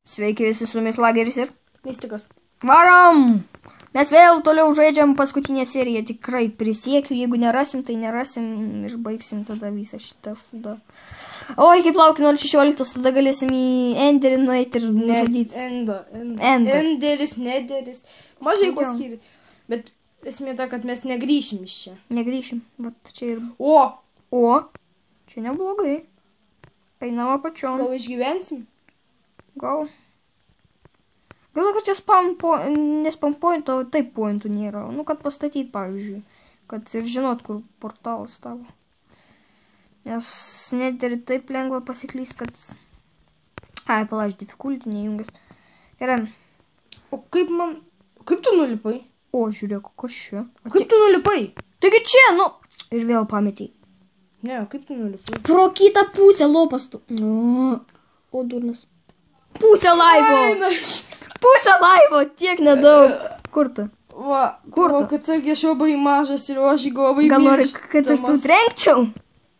Sveiki visi su jumis Lageris ir Mystikas. Varom! Mes vėl toliau žaidžiam paskutinę seriją, tikrai prisiekiu, jeigu nerasim, tai nerasim, išbaigsim tada visą šitą šūdą. O, kaip laukiu 016, tada galėsim į Enderį nueiti ir nužudyti. Enderis, nederis. Mažai ko skiri. Bet esmė ta, kad mes negrįšim iš čia. Negrįšim, vat čia ir... O, čia neblogai. Einama pačiom. gal išgyvensim? Gal. Gal, kad čia ne spam pointo, o taip pointų nėra. Nu, kad pastatyti, pavyzdžiui. Kad ir žinot, kur portalas tavo. Nes net ir taip lengva pasiklyst, kad... Ai, palaž, difficulty neįjungęs. Gerai. O kaip tu nulipai? O, žiūrėk, kas čia? Kaip tu nulipai? Taigi čia, nu... Ir vėl pametėjai. Ne, kaip tu nulipai? Pro kitą pusę lopas tu. O, durnas. Pusę laivo. Pusę laivo, tiek nedaug. Kur tu? Va, Kur tu? kad sakė, aš labai mažas ir aš labai mirštamas. Gal nori, kad aš tu trenkčiau?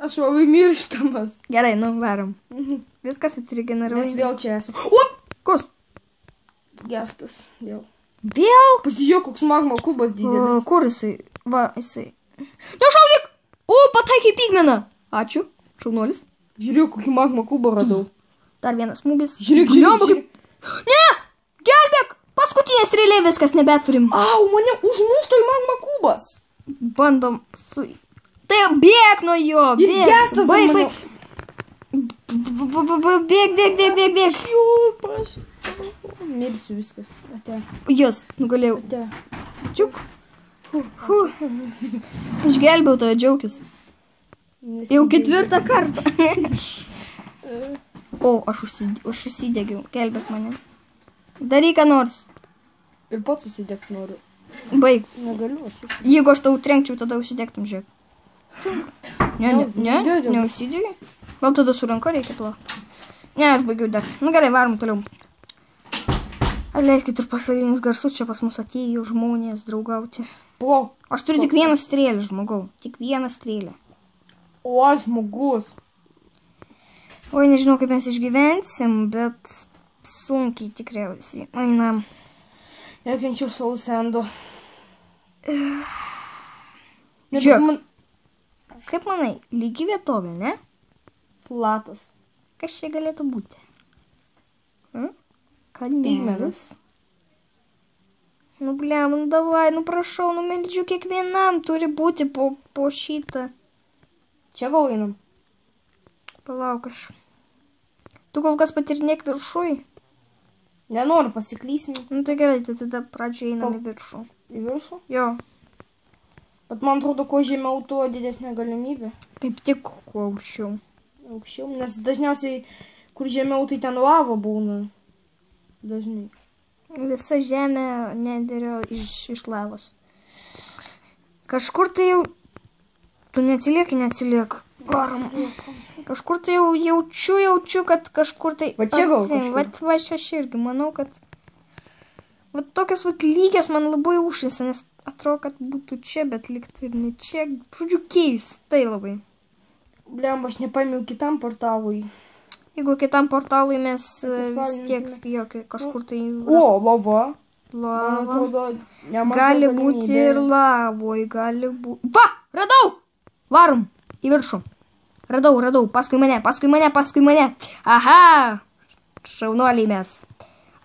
Aš labai mirštamas. Gerai, nu, varom. Viskas atsiregeneruoja. Mes vėl čia esame. O! Kas? Gestas, vėl. Vėl? Pasižiūrėk, koks magma kubas didelis. Kur jisai? Va, jisai. Nešaudyk! O, pataikai pigmeną. Ačiū, šaunuolis. Žiūrėk, kokį magma kubą radau. Dar vienas smūgis. Žiūrėk. Ne! Gelbėk! Paskutinė strėlė, viskas nebeturim. Au, mane užmušta į magma kubas. Bandom su... Tai bėg nuo jo, Ir bėg. gestas Baig. Bėg. Jau, prašau. Mirsiu viskas. Ate. Jos, nugalėjau. Ate. Čiuk. Išgelbėjau tave, džiaukis. Jau 4 kartą. O, aš užsidegiau. Gelbėk mane. Daryk ką nors. Ir pats susidegti noriu. Baig. Negaliu aš. Jeigu aš tau trenkčiau, tada užsidegtum, žiūrėk. Ne, užsidegiai. Gal tada su ranka reikia plakti. Ne, aš baigiau dar. Nu gerai, varom toliau. Atleiskit už pasaulinius garsus, čia pas mus atėjo žmonės draugauti. O, Aš turiu tik vieną strėlę, žmogau. Tik vieną strėlę. o aš žmogus. Oi, nežinau, kaip mes išgyvensim, bet sunkiai tikriausiai. Einam. Nekenčiau savo sendo. Žiūrėk. Kaip manai, lygi vietovė, ne? Flatas. Kas čia galėtų būti? Pigmenas. Kalnelis. Nu, blem, nu davai, nu prašau, nu meldžiu, kiekvienam turi būti po šitą. Čia gal einam? Palauk aš. Tu kol kas patirnėk viršui. Nenoriu, pasiklysim. Nu tai gerai, tai tada pradžiai einam į viršų. Į viršų? Jo, Bet man atrodo, kuo žemiau, tuo didesnė galimybė. kaip tik kuo aukščiau. Aukščiau, nes dažniausiai, kur žemiau, tai ten lava būna. Dažnai. Visa žemė nederio iš lavos. Kažkur tai jau... Tu neatsiliek. Varom. Kažkur tai jau jaučiu, kad kažkur tai... Va čia gal kažkur. Va čia aš irgi manau, kad... Va tokios va lygios man labai užlisa, nes atrodo, kad būtų čia, bet likti ir ne čia. Žodžiu, keistai labai. Bliam, aš nepaėmiau kitam portalui. Jeigu kitam portalui mes vis tiek kažkur tai... O, lava. Man Lava. atrodo, nemaža Gali būti ir lavoj, gali būti... Va! Radau! Varom į viršų. Radau. Paskui mane. Aha! Šaunuoliai mes.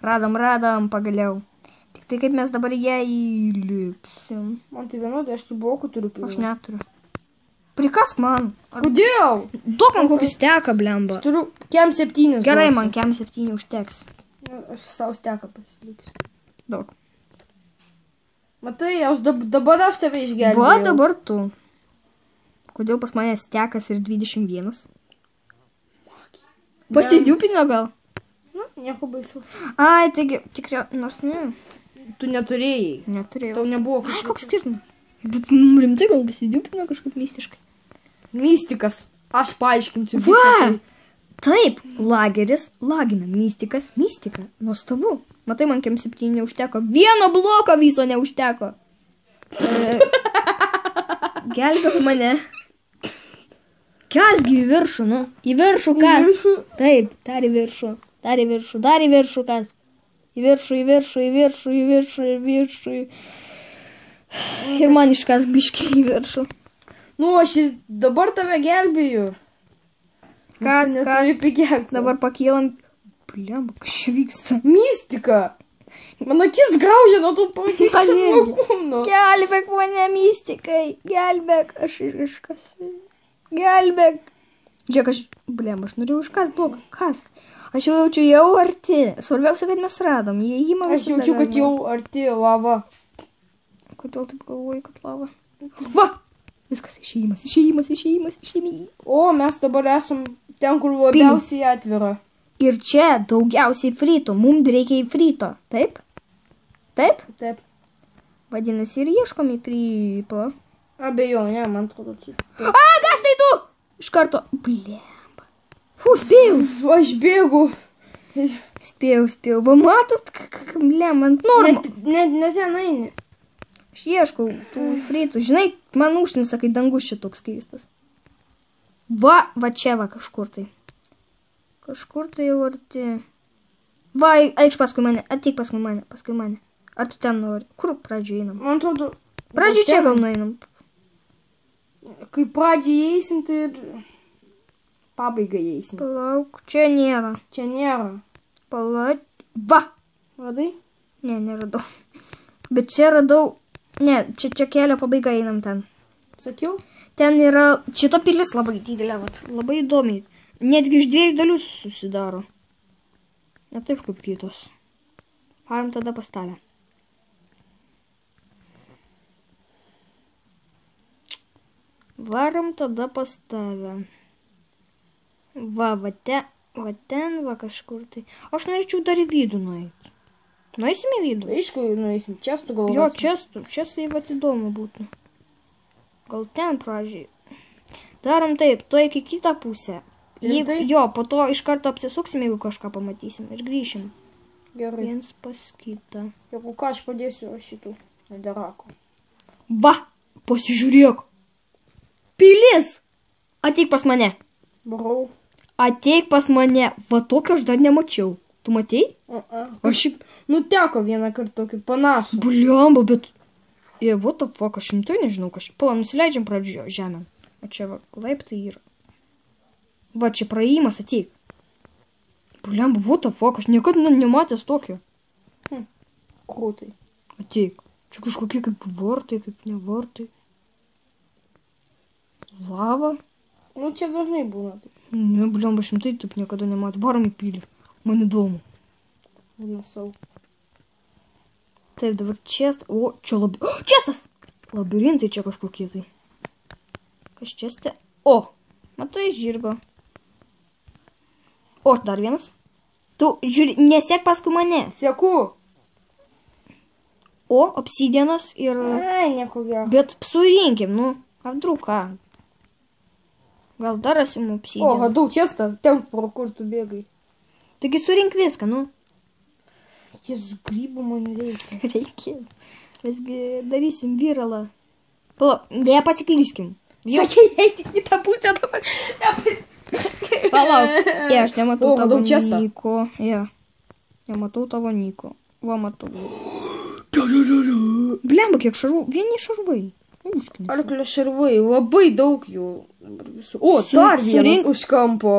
Radom pagaliau. Tik tai kaip mes dabar ją įlipsim. Man tai vienodai, aš tų blokų turiu pilną. Aš neturiu. Prikask man. Kodėl? Duok man kokį steką, blemba. Aš turiu kem 7. Gerai, man kem 7 užteks. Aš savo steką pasiliksiu. Daug. Matai, dabar aš tave išgelbėjau. Va, dabar tu. Kodėl pas mane stekas ir 21? Pasidiupino gal? Na, nieko baisu. Ai, taigi, tikrai, nors ne. Tu neturėjai. Neturėjau. Tau nebuvo Ai, kažkoks koks skirtumas. Bet rimtai gal pasidiupino kažkaip mistiškai. mistikas. Aš paaiškinsiu visą Va! tai. Taip, Lageris lagina, mistikas, mistika. Nuostabu. Matai, man kem 7 neužteko. Vieno bloko viso neužteko. gelbėk mane. Kasgi į viršų, nu. Į viršų kas. Taip, dar į viršų. Dar į viršų, dar į viršų kas. Į viršų, į viršų, į viršų, į viršų, į viršų. Ir man iškas biškiai į viršų. Nu, aš dabar tave gelbėju. Kas, Pigeks. dabar pakylam. Bliam, kas čia vyksta? Mistika. Man akis graužia nuo tų Man pakeičiamų irgi. kūnų. Gelbėk mane, mistikai. Gelbėk, aš iškasiu. Gelbėk. Žiūrėk, aš norėjau iškas bloką. Kask. Aš jau jaučiu jau arti. Svarbiausia, kad mes radom. Įėjimą Aš jaučiu, kad jau arti lava. Kodėl taip galvoju, kad lava? Va! Viskas išėjimas. O, mes dabar esam ten, kur labiausiai atvira. Ir čia daugiausiai frito. Mums reikia į frito. Taip? Taip? Taip. Vadinasi, ir ieškom į frito. Abejonė, man atrodo, čia. A, kas tai tu? Iš karto. Blemba. Fū, spėjau. Aš bėgu. Spėjau. Va, matot, blemba, ant normų. Ne ten eini. Aš ieškau tų fritų. Žinai, man užnisa, kai dangus čia toks keistas. Va čia va kažkur tai. Kažkur tai jau arti. Va, eikš paskui mane. Ateik paskui mane. Ar tu ten nori? Kur pradžioj einam? Man atrodo. Pradžioj čia gal nueinam. Kai pradžiai eisim, tai ir pabaigai eisim. Palauk, čia nėra. Čia nėra. Palauk. Va! Radai? Ne, neradau. Bet čia radau. Ne, čia kelio pabaiga einam ten. Sakiau? Ten yra. Šita pilis labai didelė, vat. Labai įdomiai. Netgi iš 2 dalių susidaro. Ne taip kaip kitos. Varom tada pas tave. Va ten, va kažkur tai. Aš norėčiau dar į vidų nueiti. Nueisim į vidų? Aišku, nueisim. Čestų gal. Jo, čestų vat įdomu būtų. Gal ten pradžiai. Darom taip, tu iki kitą pusę. Jo, po to iš karto apsisuksim, jeigu kažką pamatysim. Ir grįšim. Gerai. Viens pas kitą. Jeigu ką, aš padėsiu šitų nederakų. Va, pasižiūrėk. Pilis. Ateik pas mane. Brau. Ateik pas mane. Va tokio aš dar nemačiau. Tu matei? Aš šiaip nuteko vieną kartą tokį panašų. Bliamba, bet... What the fuck, aš šimtai nežinau, kažkaip. Pala, nusileidžiam pradžio žemę. O čia va, laiptai yra. Va, čia praėjimas, ateik. Bliamba, what the fuck, aš niekada nematęs tokio. Krūtai. Ateik. Čia kažkokie kaip vartai, kaip ne vartai. Lava. Nu, čia dažnai būna. Ne, bliamba, šimtai taip niekada nematė. Varom į pilį. Man įdomu. Būna savo. Taip, dabar čestas. O, čia čestas! Labirintai čia kažkokie tai. Kas česte? O, matai žirgo. O, dar vienas. Tu, žiūri, nesek paskui mane. Seku. O, obsidienas ir... Ai, nieko gero. Bet surinkim, nu, apdruk ką. Gal dar rasim O, obsidieną. radau čestą. Ten, pro kur tu bėgai. Taigi surink viską, nu. Jėzus, grybų man reikia. Reikės. Visgi darysim viralą. Palauk, nepasiklyskim. Sakei, eiti į tą pusę dabar. Palauk. Aš nematau O, tavo radau čestą. Niko. Nematau tavo Niko. Va, matau. Blemba, kiek šarvų. Vieni šarvai. Užknis. Arklio šarvai, labai daug jų. O, dar vienas už kampo.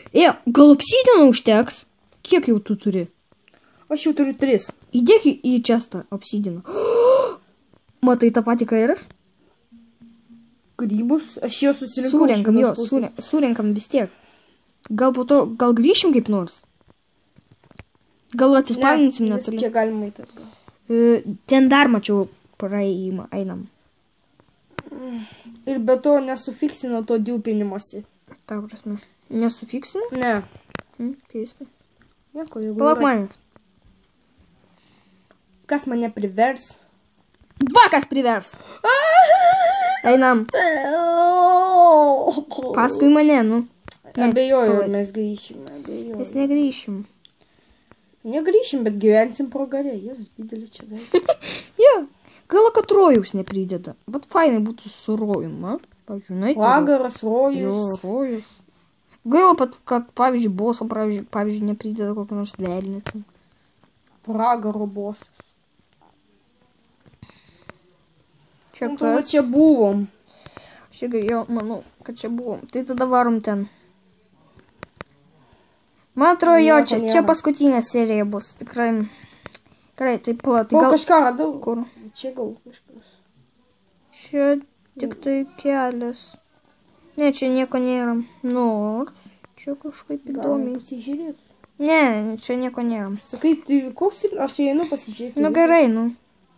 Gal obsidiano užteks? Kiek jau tu turi? Aš jau turiu 3. Įdėk į čestą obsidiną. Matai tą patį, ką ir aš? Grybus, aš jau susirinkau. Surinkam vis tiek. Gal po to, gal grįšim kaip nors? Gal atsispauninsim netoli? Čia galima įti. Ten dar mačiau praėjimą, einam. Ir be to nesufiksino to diupinimosi. Ta prasme. Nesufiksinu? Ne. Keista. Nieko, Palauk manęs. Kas mane privers? Va, kas privers. Einam. Paskui mane, nu. Abejoju, mes grįšim. Mes negrįšim. Negrįšim, bet gyvensim pro garę. Jėzus, didelį čia daug. Jo. Gaila, kad rojaus neprideda. Bet fainai būtų su rojum, a? Pavyzdžiui, Pragaras, rojus. Jo, rojus. Gaila, kad pavyzdžiui, boso, pavyzdžiui, neprideda kokią nors velnią. Pragaro bosas. Čia Nu, kas? čia buvom. Jo, manau, kad čia buvom. Tai tada varom ten. Man atrodo, jo, čia paskutinė serija bus. Tikrai. Gerai, tai pala. Tai gal kažką radau. Kur? Čia gal kažkas. Čia tik tai kelias. Ne, čia nieko nėra. Nors, čia kažkaip įdomiai. Pasižiūrėt. Ne, čia nieko nėra. Sakai, tai koks ir aš einu pasižiūrėti. Nu gerai, nu.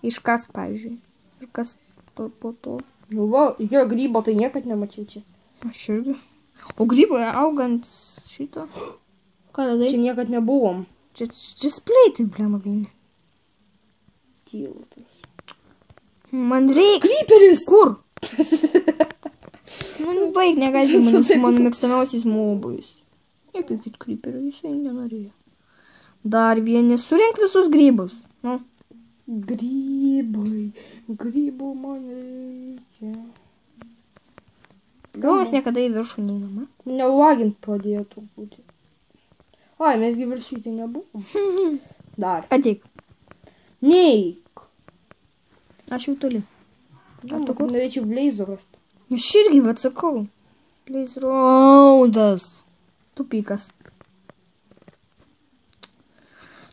Iškas, pavyzdžiui. Ir kas po to. Nu va, jo grybo tai niekad nemačiau čia. Aš irgi. O grybai augant šito. Ką radai? Čia niekad nebuvom. Čia spleitai, blema, vieni. Tiltas. Man reikia. Kryperis! Kur? Man baig negalima manis su mano mėgstamiausiais mobais. Nepykit kryperio, jisai nenorėjo. Dar vieni. Surink visus grybus. Nu. Grybai. Grybų man reikia. Gal mes niekada į viršų neinam, a? Nelagint pradėjo truputį. Ai, mesgi viršyti nebuvom. Dar. Ateik. Neik. Aš jau toli. Nu, norėčiau blazų rasti. Aš irgi atsakau. Blazraudas. Tupikas.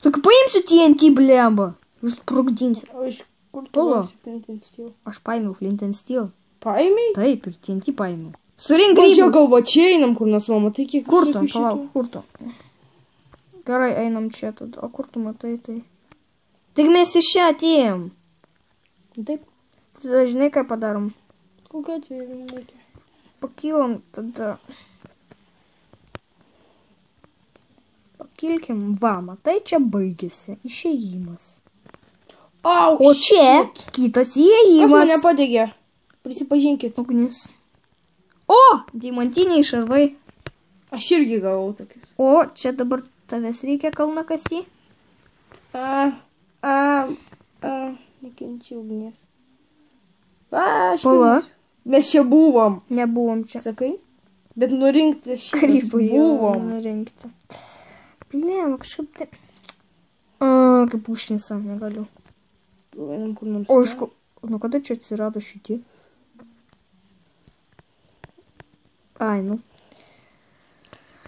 Только paimsiu TNT, blemba. Išsprogdinsiu. O iš kur tu Pala. gausi Flint and Steel? Aš paėmiau Flint and Steel. Paėmei? Taip, ir TNT paėmiau. Surink O čia grybus. gal va čia einam kur nors, mama, tai kiek Kur tu? visokių šitų? Palauk, kur tu? Gerai, einam čia tada. O kur tu matai tai? Tik mes iš čia atėjom. Taip, Tada žinai, ką padarom? kokia atveju reikia. Pakilom tada. Pakilkim. Va, matai, čia baigėsi. Išėjimas. Au, O čia kitas Kas mane įėjimas. padegė? Prisipažinkit. Ugnis. O, deimantiniai šarvai. Aš irgi gavau tokį. O, čia dabar tavęs reikia kalnakasy. Nekenčiu ugnies. Aš Pala. Mes čia buvom. Nebuvom čia. Sakai? Bet nurinkti šitas Krypai buvom. nurinkti. Blėm, kažkaip tai. Kaip užkinsa, negaliu. Einam kur nors. O, iš ko... Nu, kada čia atsirado šitie? Ai, nu.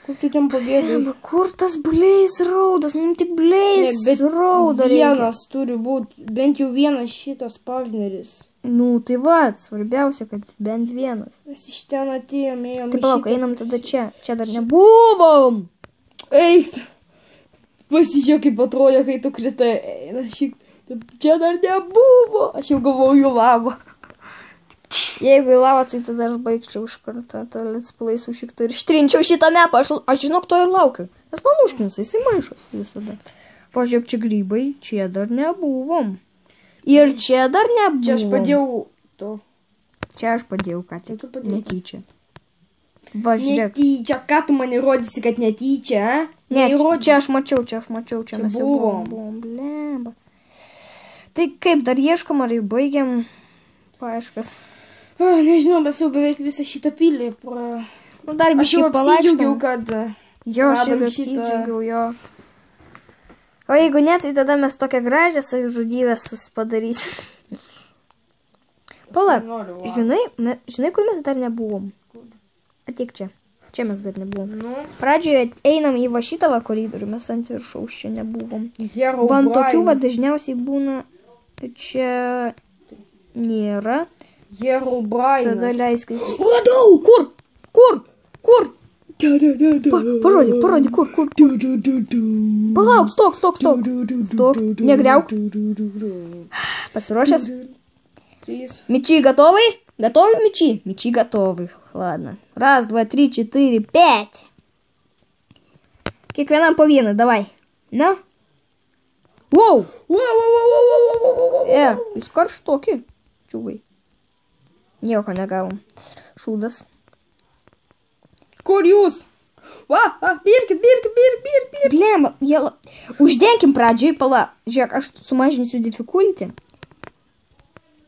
Kur tu ten pabėgai? Blėm, kur tas Blaze Roadas? Mums tik Blaze Roadą reikia. Vienas turi būti, bent jau vienas šitas pavneris. Nu, tai va, svarbiausia, kad bent vienas. Mes iš ten atėjom, ėjom. Tai palauk, einam tada čia. Čia dar nebuvom. Eik! Pasižiūrėk, kaip atrodo, kai tu kritai. Eina šik. Čia dar nebuvo. Aš jau galvoju lavą. Jeigu į lavą, tai tada aš baigčiau iš karto. Tada let's play su šiktu ir ištrinčiau šitą mepą. Aš žinok, to ir laukiu. Nes man užknisa, jisai maišos visada. Pažiūrėk, čia grybai. Čia dar nebuvom. Ir čia dar nebuvom. Čia aš padėjau to. Čia aš padėjau, ką tik. Tu padėjai. Netyčia. Va, žiūrėk. Netyčia, ką tu man įrodysi, kad netyčia, a? Ne, Neįrodysi. čia aš mačiau, čia mes jau buvom. Blemba. Tai kaip, dar ieškom, ar jau baigiam paieškas? Nežinau, bet jau beveik visą šitą pilį. Nu, dar Aš biškai jau apsidžiaugiau, palaikštom. kad Jo, aš radom jau šitą- apsidžiaugiau, jo. O jeigu ne, tai tada mes tokią gražią savižudybę padarysim. Palauk, Noriu, va. žinai, kur mes dar nebuvom? Ateik čia. Čia mes dar nebuvom. Nu, Pradžioje einam į va šitą va koridorių, mes ant viršaus čia nebuvom. Hero Van tokių va Brian. dažniausiai būna, čia nėra. Hero Brian. Tada leiskis. Radau! Kur? Kur? Parodyk, kur? Palauk, stok. Stok, negriauk. Pasiruošęs? 3. Мечи готовы? Готовы мечи? Мечи готовы. Ладно. 1, 2, 3, 4, 5. Kiekvienam po vieną, davai. Na? Wow! Jūs karštoki, čiūvai. Nieko negavom. Šūdas. Kur jūs? Va, birkit. Blemba, uždenkim pradžiai, pala. Žiūrėk, aš sumažinsiu difficulty.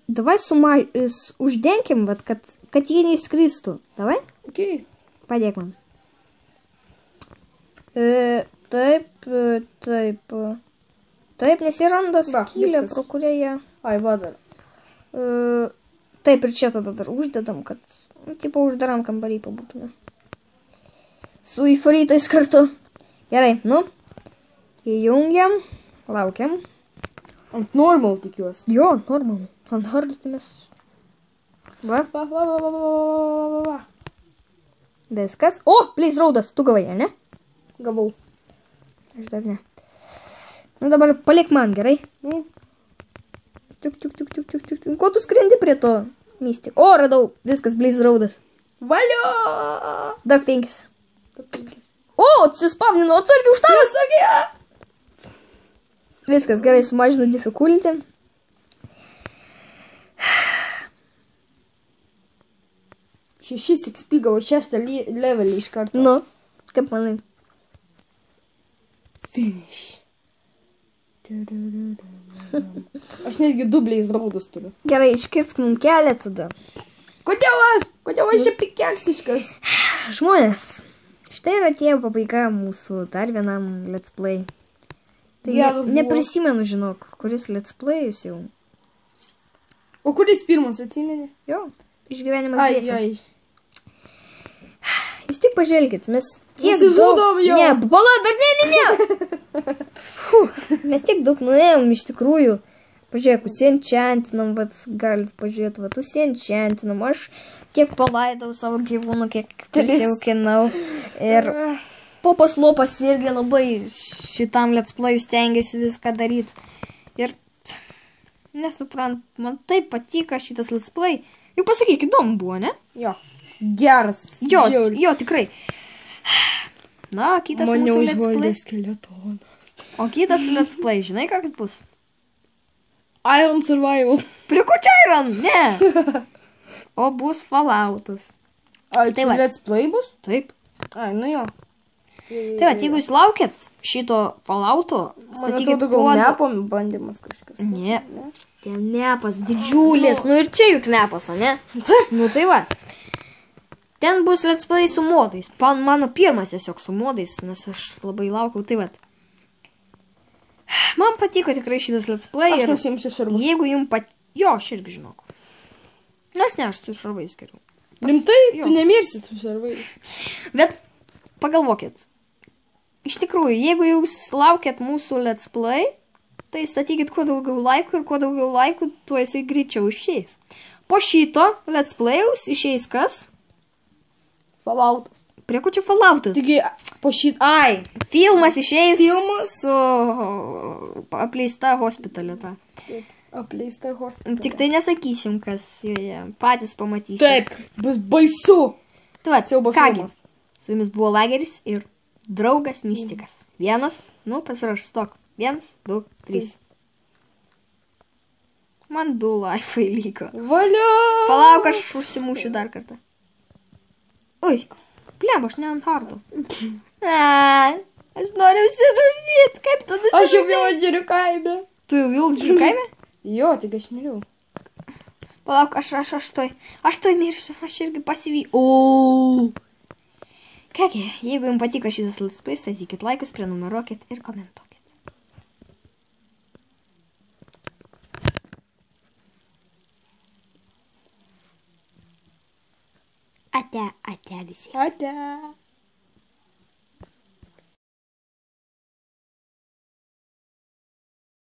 Давай uždenkim, vat, kad jie neįskristų. Davai? Okei. Padėk man. Taip. Taip, nes jie randa skylę, viskas. pro kurią jie... Ai, va dar. Taip, ir čia tada dar uždedam, kad, tipo, uždaram kambarį pabūtume. Su įfarytais kartu. Gerai, nu. Įjungiam, laukiam. Ant normal tikiuosi. Jo, normal. Ant hardtimės. Va. Va. Viskas. O, please, raudas, tu gavai, ne? Gavau. Aš dar ne. Nu, dabar palik man, gerai? Nu, Tuk. Ko tu skrendi prie to mistik? O, radau. Viskas, please, raudas. valio! Dag 5. O, atsispavnino, atsargiai už tavęs. Viskas, gerai, sumažinu difficulty. Šešis XP gavau 6 levelį iš karto. Nu, kaip manai? Finish. Aš netgi dubliais raudus turiu. Gerai, iškirsk mums kelią tada. Kodėl aš? Kodėl aš čia pikeksiškas? Žmonės, štai yra atėjo pabaiga mūsų dar vienam let's play. Tai Geras buvo. neprisimenu, žinok, kuris let's playus jau. O kuris pirmas atsimeni? Jo, išgyvenimas Ai, dviese. ai. Jūs tik pažvelkit, mes tiek Nusižudom jau. Ne, pala, dar ne. Mes tiek daug nuėjom iš tikrųjų. Pažiūrėk, užsienčiantinam, vat galit pažiūrėti, vat užsienčiantinam. Aš kiek palaidau savo gyvūnų, kiek prisijaukinau. Ir popas lopas irgi labai šitam let's play stengiasi viską daryti. Ir nesuprant, man taip patiko šitas let's play. Jau pasakyk, įdomu buvo, ne? Jo. Geras. Jo, Žiauriai. jo, tikrai. Na, kitas Mane mūsų let's užvaldė play. skeletonas. O kitas let's play, žinai, koks bus? Iron Survival. Prie ko čia Iron? Ne. O bus Falloutas. Ai, Tai čia va. let's play bus? Taip. Ai, nu jo. Tai va, jeigu jūs laukėt šito Fallouto, Man statykit atrodo, gal kodą. nepom bandymas kažkas. Ne. Ten nepas, didžiulis. Nu ir čia juk nepas, ne? Nu tai va. Ten bus let's play su modais. Mano pirmas tiesiog su modais, nes aš labai laukiau. Tai va. Man patiko tikrai šitas let's play. Aš Ir nusimsiu šarvus. jeigu jums Jo, aš irgi žinok. Nes ne, aš su šarvais geriau. Rimtai? jo. Tu nemirsi su šarvais. Bet pagalvokit. Iš tikrųjų, jeigu jūs laukiat mūsų let's play, tai statykit kuo daugiau laikų ir kuo daugiau laikų, tuo jisai greičiau išeis. Po šito let's playaus išeis kas? Falloutas. Prie ko čia Falloutas? Taigi, po šit... Ai. Filmas išeis Filmas? su apleista hospitalė. Ta. Apleista hospital. Tik tai nesakysim, kas joje. Patys pamatysim. Taip, bus baisu. Tai va, Siaubo kągi. filmas. Su jumis buvo Lageris ir draugas Mistikas. Vienas, nu, pasiraš stok. 1, 2, 3. Man 2 laifai liko. Valio! Palauk, aš užsimušiu dar kartą. Ui, pleb, aš ne ant hardo. Aš noriu užsirašyti, kaip tu nusirašyti. Aš jau vėl žiūriu kaime. Tu jau vėl žiūri kaime? Jo, tik aš miriau. Palauk, aš toj mirsiu, aš irgi pasivy. O. Kągi, jeigu jums patiko šitas let's play, statykit laikus, prenumeruokit ir komentuokit. Ate visi. Ate.